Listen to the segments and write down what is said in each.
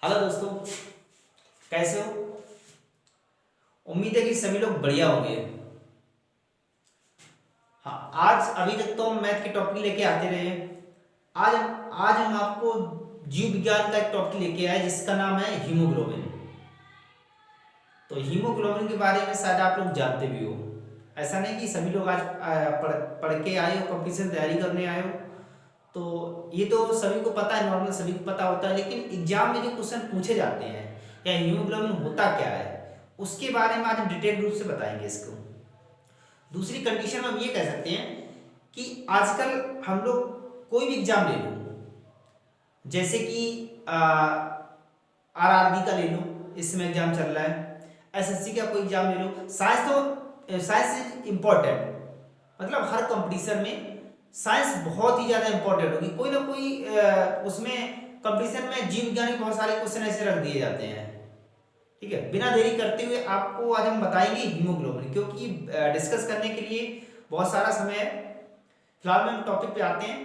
Hello दोस्तों, कैसे हो। उम्मीद है कि सभी लोग बढ़िया होंगे। हाँ, आज अभी तक तो हम मैथ के टॉपिक लेके आते रहे हैं। आज हम आपको जीव विज्ञान का एक टॉपिक लेके आए जिसका नाम है हीमोग्लोबिन। तो हीमोग्लोबिन के बारे में शायद आप लोग जानते भी हो। ऐसा नहीं कि सभी लोग आज पढ़ के आए हो, कंपटीशन तैयारी करने आए हो। तो ये तो सभी को पता है, नॉर्मल सभी को पता होता है, लेकिन एग्जाम में जो क्वेश्चन पूछे जाते हैं या हीमोग्लोबिन होता क्या है उसके बारे में आज हम डिटेल रूप से बताएंगे इसको। दूसरी कंडीशन में हम ये कह सकते हैं कि आजकल हम लोग कोई भी एग्जाम ले लो, जैसे कि आरआरबी का ले लो, इस समय एग्जाम चल रहा है। एसएससी का कोई एग्जाम ले लो, साइंस इज इम्पोर्टेंट। मतलब हर कंपटीशन में साइंस बहुत ही ज़्यादा इंपॉर्टेंट होगी। कोई ना कोई उसमें कंपटीशन में जीव विज्ञान के बहुत सारे क्वेश्चन ऐसे रख दिए जाते हैं। ठीक है, बिना देरी करते हुए आपको आज हम बताएंगे हीमोग्लोबिन, क्योंकि डिस्कस करने के लिए बहुत सारा समय है। फिलहाल में हम टॉपिक पे आते हैं।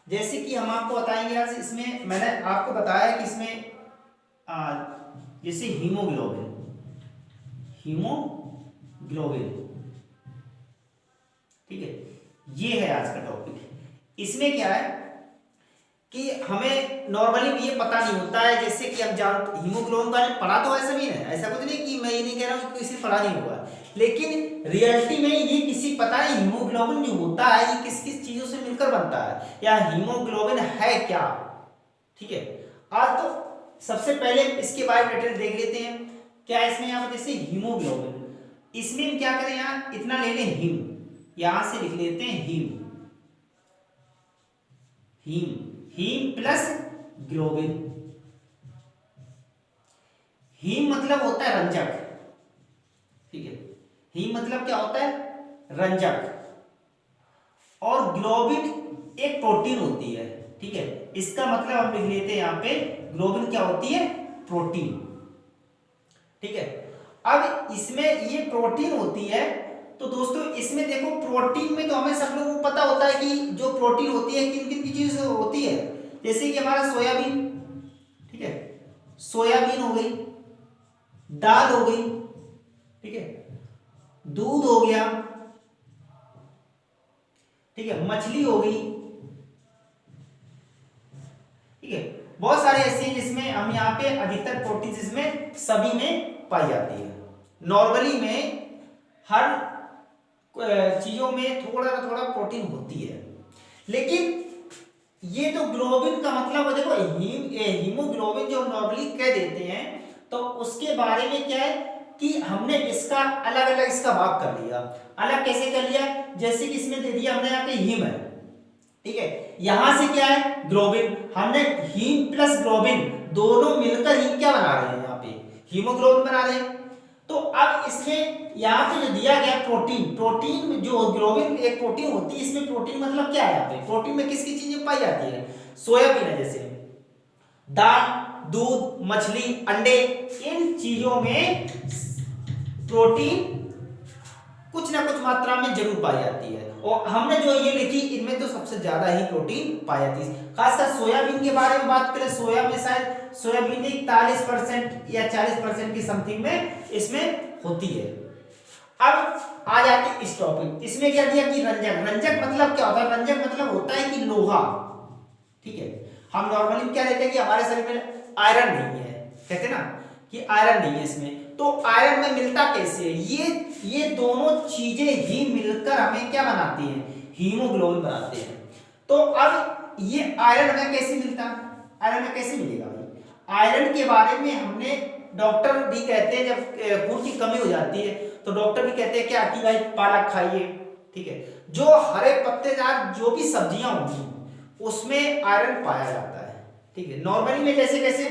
जैसे कि हम आपको बताएंगे आज, इसमें मैंने आपको बताया कि इसमें जैसे हीमोग्लोबिन, ठीक है, ये है आज का टॉपिक। इसमें क्या है कि हमें नॉर्मली ये पता नहीं होता है, जैसे कि हम जान हीमोग्लोबिन बारे में पढ़ा तो ऐसा भी है, ऐसा कुछ नहीं कि मैं ये नहीं कह रहा हूँ कि किसी ने पढ़ा नहीं होगा, लेकिन रियलिटी में ये किसी पता नहीं हीमोग्लोबिन जो होता है ये किस किस चीजों से मिलकर बनता है या हीमोग्लोबिन है क्या। ठीक है, आज तो सबसे पहले इसके बारे में डिटेल देख लेते हैं। क्या इसमें यहाँ पर जैसे हीमोग्लोबिन, इसमें हम क्या करें, यहाँ इतना ले लें हीम, यहां से लिख लेते हैं heme, heme heme plus globin. Heme मतलब होता है रंजक, ठीक है, हीम मतलब क्या होता है, रंजक। और ग्लोबिन एक प्रोटीन होती है, ठीक है, इसका मतलब हम लिख लेते हैं यहां पे ग्लोबिन क्या होती है, प्रोटीन। ठीक है, अब इसमें ये प्रोटीन होती है। तो दोस्तों इसमें देखो, प्रोटीन में तो हमें सब लोगों को पता होता है कि जो प्रोटीन होती है किन किन की चीज होती है। जैसे कि हमारा सोयाबीन, ठीक है, सोयाबीन हो गई, दाल हो गई, ठीक है, दूध हो गया, ठीक है, मछली हो गई, ठीक है, बहुत सारे ऐसे हैं जिसमें हम यहाँ पे अधिकतर प्रोटीन इसमें सभी में पाई जाती है। नॉर्मली में हर चीजों में थोड़ा ना थोड़ा प्रोटीन होती है, लेकिन ये तो ग्लोबिन का मतलब देखो, हीमोग्लोबिन जो नॉर्मली कह देते हैं, तो उसके बारे में क्या है कि हमने इसका अलग अलग इसका भाग कर लिया। अलग कैसे कर लिया, जैसे कि इसमें दे दिया हमने यहाँ पे हीम है, ठीक है, यहां से क्या है ग्लोबिन, हमने हीम प्लस ग्लोबिन दोनों मिलकर ही क्या बना रहे हैं, यहाँ पे हीमोग्लोबिन बना रहे हैं। तो अब इसमें यहाँ पे जो दिया गया प्रोटीन, प्रोटीन जो ग्लोबिन एक प्रोटीन होती है, इसमें प्रोटीन मतलब क्या है, यहाँ पे प्रोटीन में किसकी चीजें पाई जाती है, सोयाबीन है, जैसे दाल, दूध, मछली, अंडे, इन चीजों में प्रोटीन कुछ ना कुछ मात्रा में जरूर पाई जाती है। और हमने जो ये लिखी इनमें तो सबसे ज्यादा ही प्रोटीन पाई जाती है। खासकर सोयाबीन के बारे में बात करें, सोया में शायद सोयाबीन 41% या 40% की समथिंग में इसमें होती है। अब आ जाते हैं इस टॉपिक, इसमें क्या दिया कि रंजक, रंजक मतलब क्या होता है, रंजक मतलब होता है कि लोहा, ठीक है, हम नॉर्मली क्या लेते हैं कि हमारे शरीर में आयरन नहीं है, कहते हैं ना कि आयरन नहीं है इसमें, तो आयरन में मिलता कैसे है, ये दोनों चीजें ही मिलकर हमें क्या बनाती हैं, हीमोग्लोबिन बनाते हैं। तो अब ये आयरन हमें कैसे मिलता, आयरन में कैसे मिलेगा भाई, आयरन के बारे में हमने, डॉक्टर भी कहते हैं जब खून की कमी हो जाती है तो डॉक्टर भी कहते हैं क्या कि भाई पालक खाइए, ठीक है, जो हरे पत्तेदार जो भी सब्जियां होंगी उसमें आयरन पाया जाता है, ठीक है। नॉर्मली में जैसे कैसे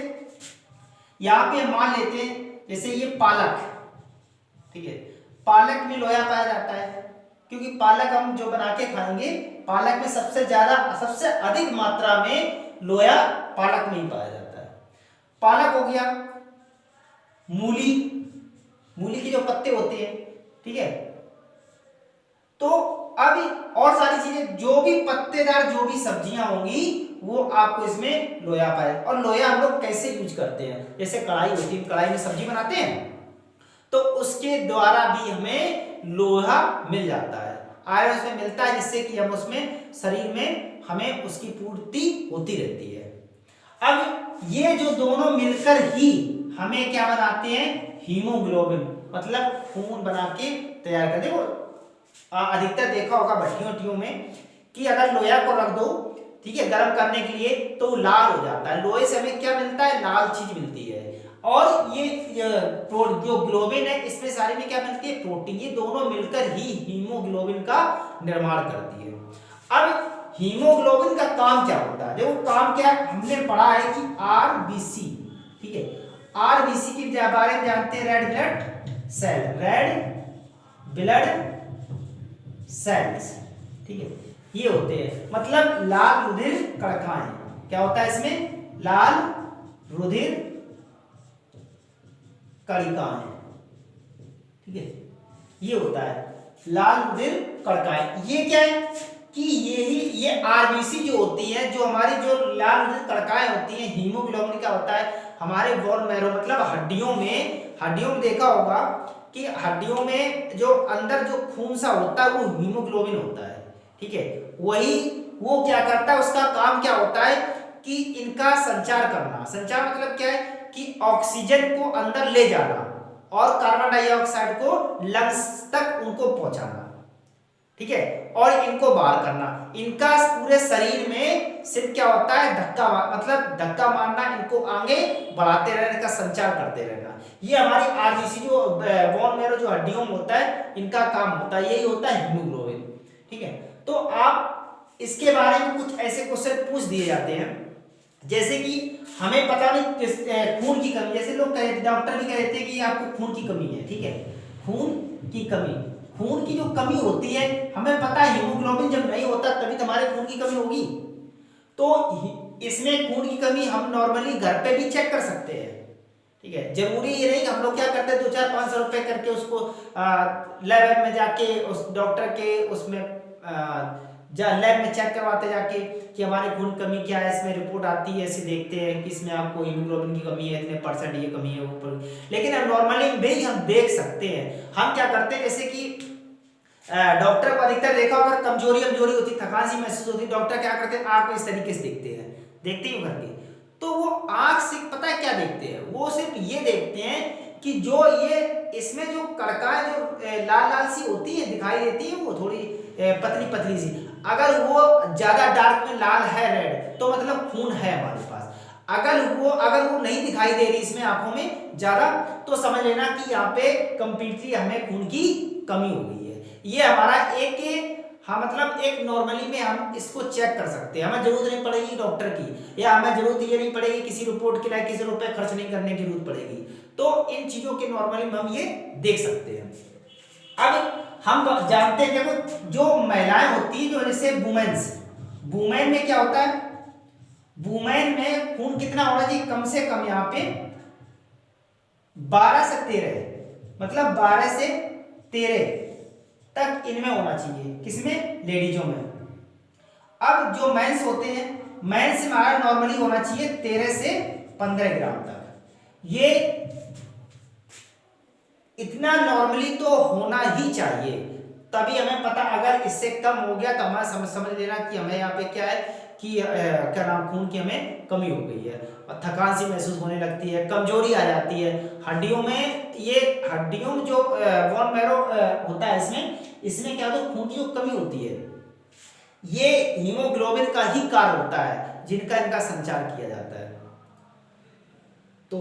यहां पे मान लेते हैं जैसे ये पालक, ठीक है, पालक में लोहा पाया जाता है, क्योंकि पालक हम जो बना के खाएंगे, पालक में सबसे ज्यादा सबसे अधिक मात्रा में लोहा पालक में ही पाया जाता है। पालक हो गया, मूली, मूली के जो पत्ते होते हैं, ठीक है, तो अब और सारी चीजें, जो भी पत्तेदार जो भी सब्जियां होंगी वो आपको इसमें लोहा पाएगा। और लोहा हम लोग कैसे यूज करते हैं, जैसे कढ़ाई होती है, कढ़ाई में सब्जी बनाते हैं तो उसके द्वारा भी हमें लोहा मिल जाता है, आयरन उसमें मिलता है, जिससे कि हम उसमें शरीर में हमें उसकी पूर्ति होती रहती है। अब ये जो दोनों मिलकर ही हमें क्या बनाते हैं, हीमोग्लोबिन, मतलब खून बना के तैयार कर। देखो अधिकतर देखा होगा भट्टियों वट्टियों में कि अगर लोहा को रख दो, ठीक है, गर्म करने के लिए, तो लाल हो जाता है। लोहे से हमें क्या मिलता है, लाल चीज मिलती है। और ये जो ग्लोबिन है इसमें सारी में क्या मिलती है, प्रोटीन। ये दोनों मिलकर ही हीमोग्लोबिन का निर्माण करती है। अब हीमोग्लोबिन का काम क्या होता है, देखो काम क्या है, हमने पढ़ा है कि आरबीसी, ठीक है, आरबीसी के बारे में जानते हैं, red blood cell, red blood cells, ठीक है, ये होते हैं, मतलब लाल रुधिर कणिकाएं। क्या होता है इसमें, लाल रुधिर कणिकाएं, ठीक है, ये होता है लाल रुधिर कणिकाएं। ये क्या है कि ये आरबीसी जो होती है, जो हमारी जो लाल रुधिर कणिकाएं होती हैं, हीमोग्लोबिन क्या होता है, हमारे बोन मैरो मतलब हड्डियों में देखा होगा कि हड्डियों में जो अंदर जो खून सा होता है वो हीमोग्लोबिन होता है, ठीक है, वही वो क्या करता है, उसका काम क्या होता है कि इनका संचार करना। संचार मतलब क्या है कि ऑक्सीजन को अंदर ले जाना और कार्बन डाइऑक्साइड को लंग्स तक उनको पहुंचाना, ठीक है, और इनको बाहर करना। इनका पूरे शरीर में सिर्फ क्या होता है, मतलब धक्का मारना, इनको आगे बढ़ाते रहना, इनका संचार करते रहना। ये हमारी आरबीसी जो बोन मैरो जो हड्डियों में होता है, इनका काम होता है, यही होता है हीमोग्लोबिन, ठीक है। तो आप इसके बारे में कुछ ऐसे क्वेश्चन पूछ दिए जाते हैं, जैसे कि हमें पता नहीं किस खून की कमी, जैसे लोग कहे, डॉक्टर भी कहते हैं कि आपको खून की कमी है, ठीक है, खून की कमी, खून की जो कमी होती है, हमें पता है हीमोग्लोबिन जब नहीं होता तभी तुम्हारे खून की कमी होगी। तो इसमें खून की कमी हम नॉर्मली घर पे भी चेक कर सकते हैं, ठीक है, जरूरी ये नहीं कि हम लोग क्या करते हैं 2-4-500 रुपए करके उसको लैब में जाके उस डॉक्टर के उसमें लैब में चेक करवाते जाके कि हमारे खून कमी क्या है, इसमें रिपोर्ट आती है, ऐसे देखते हैं कि इसमें आपको हीमोग्लोबिन की कमी है, इतने परसेंट ये कमी है ऊपर। लेकिन हम नॉर्मली भी हम देख सकते हैं। हम क्या करते हैं, जैसे कि डॉक्टर को अधिकतर देखा होगा कमजोरी होती, थकान सी महसूस होती, डॉक्टर क्या करते हैं, आंख को इस तरीके से देखते ही करके, तो वो आंख से पता है क्या देखते हैं, वो सिर्फ ये देखते हैं कि जो ये इसमें जो कणिकाएं जो लाल लाल सी होती है, दिखाई देती है, वो थोड़ी पतली पतली सी, अगर वो ज्यादा डार्क में लाल है, रेड, तो मतलब खून है हमारे पास। अगर वो नहीं दिखाई दे रही इसमें आंखों में ज्यादा, तो समझ लेना कि यहाँ पे कंप्लीटली हमें खून की कमी हो गई है। ये हमारा हाँ, मतलब एक नॉर्मली में हम इसको चेक कर सकते हैं, हमें जरूरत नहीं पड़ेगी डॉक्टर की, या हमें जरूरत ये नहीं पड़ेगी किसी रिपोर्ट के लिए किसी रुपए खर्च नहीं करने की जरूरत पड़ेगी। तो इन चीजों के नॉर्मली में हम ये देख सकते हैं। अब हम जानते हैं, देखो जो महिलाएं होती है, जो जैसे वुमेन में क्या होता है, वुमेन में खून कितना होना चाहिए, कम से कम यहाँ पे 12 से 13, मतलब 12 से 13 तक इनमें होना चाहिए, किसमें, लेडीजों में। अब जो मेंस होते हैं, मेंस में हमारा नॉर्मली होना चाहिए 13 से 15 ग्राम तक। ये इतना नॉर्मली तो होना ही चाहिए, तभी हमें पता, अगर इससे कम हो गया तो हमारा समझ लेना कि हमें यहाँ पे क्या है कि क्या नाम, खून की हमें कमी हो गई है, और थकान सी महसूस होने लगती है, कमजोरी आ जाती है हड्डियों में। ये हड्डियों में जो बोन मैरो होता है, इसमें क्या होता है, खून की जो कमी होती है, ये हीमोग्लोबिन का ही कार्य होता है, जिनका इनका संचार किया जाता है। तो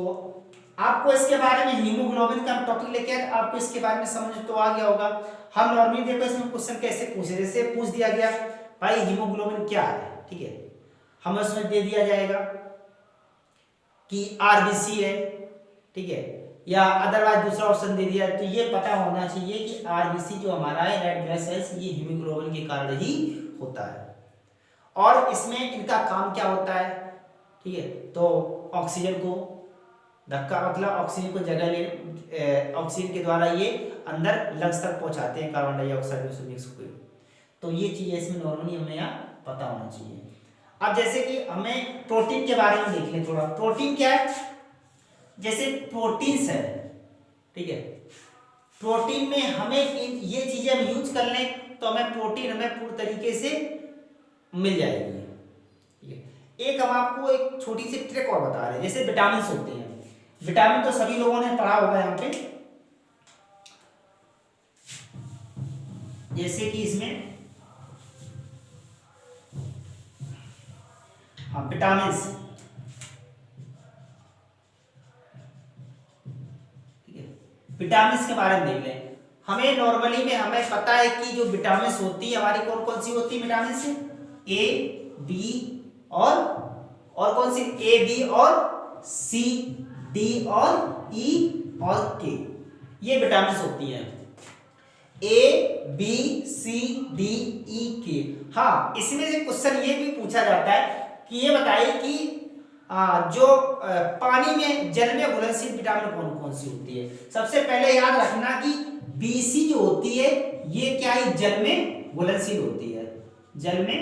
आपको इसके बारे में, हीमोग्लोबिन का टॉपिक लेके आए, आपको इसके बारे में समझ तो आ गया होगा। हम नॉर्मली देखो इसमें क्वेश्चन कैसे पूछे, जैसे पूछ दिया गया भाई हीमोग्लोबिन क्या है, ठीक है, हमें उसमें दे दिया जाएगा कि आरबीसी है, ठीक है, या अदरवाइज दूसरा ऑप्शन दे दिया, तो ये पता होना चाहिए कि आरबीसी जो हमारा है, रेड ब्लड सेल्स, ये हीमोग्लोबिन के कारण ही होता है। और इसमें इनका काम क्या होता है, ठीक है, तो ऑक्सीजन को धक्का, मतलब ऑक्सीजन को जगह ले, ऑक्सीजन के द्वारा ये अंदर लंग्स तक पहुंचाते हैं, कार्बन डाइऑक्साइड में मिक्स होकर। तो ये चीज़ इसमें नॉर्मली हमें यहाँ पता होना चाहिए। अब जैसे कि हमें प्रोटीन के बारे में देख लें थोड़ा। प्रोटीन क्या है, जैसे प्रोटीन्स है, ठीक है, प्रोटीन में हमें ये चीजें हम यूज कर लें तो हमें प्रोटीन हमें पूरी तरीके से मिल जाएगी, ठीक है। एक हम आपको एक छोटी सी ट्रिक और बता रहे हैं, जैसे विटामिन होते हैं। विटामिन तो सभी लोगों ने पढ़ा होगा यहाँ पे, जैसे कि इसमें हाँ विटामिन, ठीक है, विटामिन के बारे में देख लें। हमें नॉर्मली में हमें पता है कि जो विटामिन होती है हमारी कौन कौन सी होती है विटामिन से, ए बी और कौन सी, ए बी और सी डी और ई और के, ये विटामिन होती हैं, A B C D E के। हाँ, इसमें से क्वेश्चन ये भी पूछा जाता है कि ये बताइए कि जो पानी में जल में घुलनशील विटामिन कौन कौन सी होती है। सबसे पहले याद रखना कि बीसी जो होती है ये क्या है, जल में घुलनशील होती है, जल में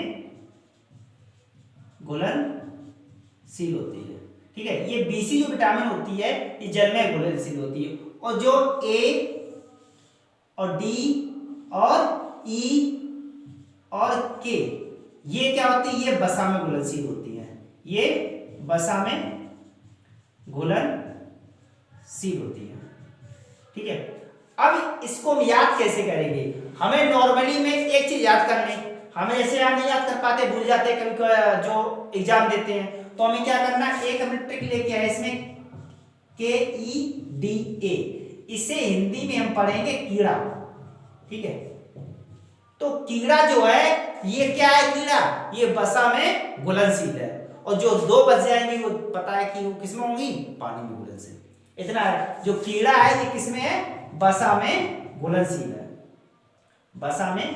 घुलनशील होती है, ठीक है। ये बीसी जो विटामिन होती है ये जल में घुलनशील होती है, और जो ए और डी और ई और के ये क्या होती है, ये वसा में घुलनशील होती है, ये वसा में घुलनशील होती है, ठीक है। अब इसको हम याद कैसे करेंगे, हमें नॉर्मली में एक चीज याद कर लें, हमें ऐसे याद नहीं याद कर पाते, भूल जाते कभी जो एग्जाम देते हैं, तो हमें क्या करना है, एक हमने ट्रिक लेके आए इसमें, KEDA, इसे हिंदी में हम पढ़ेंगे कीड़ा, ठीक है। तो कीड़ा जो है ये क्या है, कीड़ा ये वसा में घुलनशील है, और जो दो बच जाएंगी वो पता है कि वो किसमें होंगी, पानी में घुलनशील। इतना है, जो कीड़ा है ये किसमें है, वसा में घुलनशील है, वसा में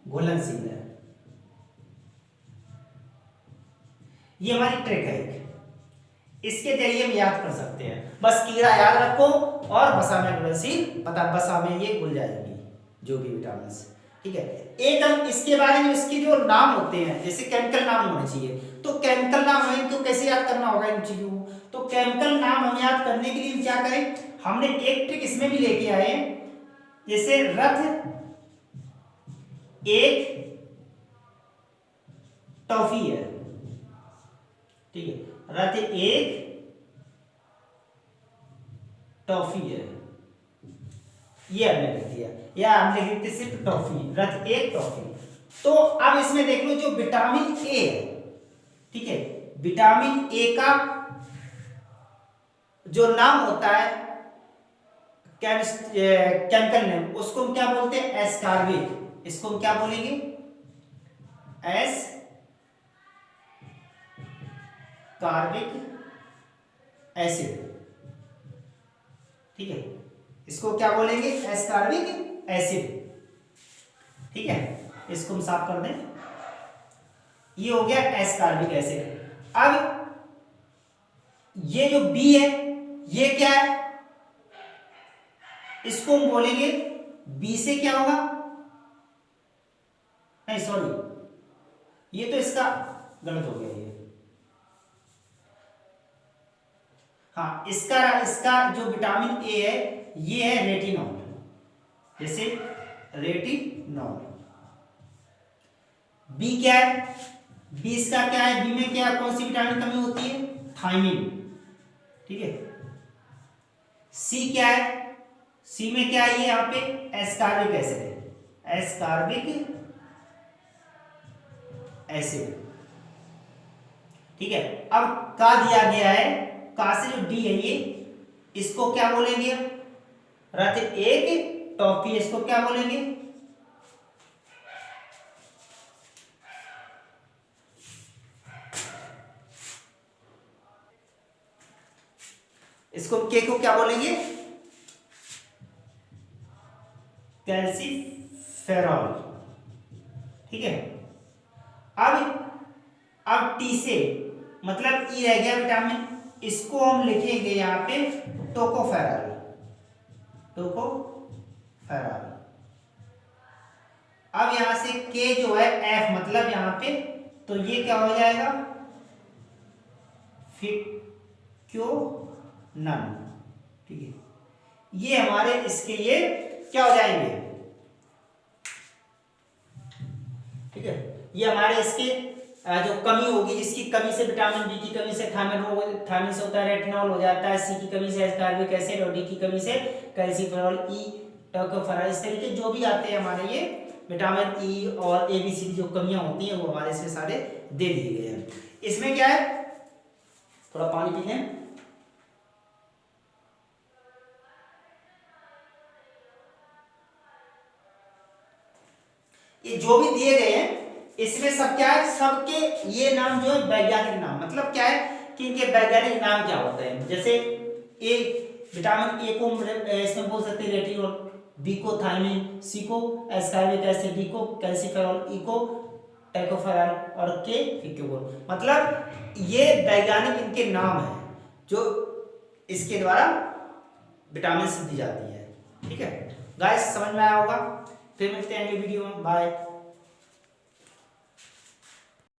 घुलनशील है। ये हमारी ट्रिक है, इसके जरिए हम याद कर सकते हैं। बस कीड़ा याद रखो और वसा में घुलनशील, पता वसा में ये घुल जाएगी जो भी विटामिन, ठीक है। एक हम इसके बारे में, इसके जो नाम होते हैं, जैसे केमिकल नाम होने चाहिए, तो केमिकल नाम हमें इनको कैसे याद करना होगा इन चीजों को, तो केमिकल नाम हम याद करने के लिए क्या करें, हमने एक ट्रिक इसमें भी लेके आए, जैसे रथ एक टॉफी है, ठीक है, रथ एक टॉफी है, ये हमने लिख दिया, या हमने लिख दिया सिर्फ टॉफी, रथ एक टॉफी। तो अब इसमें देख लो जो विटामिन ए है, ठीक है, विटामिन ए का जो नाम होता है केमिकल नेम, उसको हम क्या बोलते हैं, एस्कॉर्बिक, इसको हम क्या बोलेंगे, एस्कॉर्बिक एसिड, ठीक है, इसको क्या बोलेंगे, एस्कॉर्बिक एसिड, ठीक है। इसको हम साफ कर दें, ये हो गया एस्कॉर्बिक एसिड। अब ये जो बी है ये क्या है, इसको हम बोलेंगे, बी से क्या होगा, नहीं सॉरी, ये तो इसका गलत हो गया ये, हाँ इसका जो विटामिन ए है ये है रेटिनॉल, जैसे रेटिनॉल। बी क्या है, बी इसका क्या है, बी में क्या कौन सी विटामिन कमी होती है, थायमिन, ठीक है। सी क्या है, सी में क्या है, ये यहाँ पे एस्कॉर्बिक एसिड है, एस्कॉर्बिक एसिड, ठीक है। अब का दिया गया है, का से जो डी है ये, इसको क्या बोलेंगे, रथ एक टॉफी, इसको क्या बोलेंगे, इसको के को क्या बोलेंगे, कैल्सीफेरॉल, ठीक है। अब टी से मतलब ई रह गया विटामिन, इसको हम लिखेंगे यहाँ पे टोकोफेरॉल, टोकोफेरॉल। अब यहां से के जो है एफ मतलब यहां पे, तो ये क्या हो जाएगा, फिक्योनन, ठीक है। ये हमारे इसके ये क्या हो जाएंगे, ठीक है। ये हमारे इसके जो कमी होगी, जिसकी कमी से विटामिन बी की कमी से थायमिन से होता है रेटिनॉल हो जाता है, सी की कमी से एस्कॉर्बिक एसिड, और डी की कमी से कैल्सिफेरॉल, ई टोकोफेरॉल, इस तरीके जो भी आते हैं हमारे ये विटामिन ई और ए बी सी जो कमियां होती हैं वो हमारे इसमें सारे दे दिए गए हैं। इसमें क्या है, थोड़ा पानी पी लें। ये जो भी दिए गए हैं इसमें सब क्या है, सबके ये नाम जो है वैज्ञानिक नाम, मतलब क्या है कि इनके वैज्ञानिक नाम क्या होते हैं। जैसे ए विटामिन ए को इसमें बोल सकते हैं रेटिनॉल, बी को थायमिन, सी को एस्कॉर्बिक एसिड, डी को कैल्सिफेरॉल, ई को टोकोफेरॉल और के फिक्योल। मतलब ये वैज्ञानिक इनके नाम है जो इसके द्वारा विटामिन दी जाती है, ठीक है। गाइस समझ में आया होगा, फिर मिलते हैं अगली वीडियो में, बाय।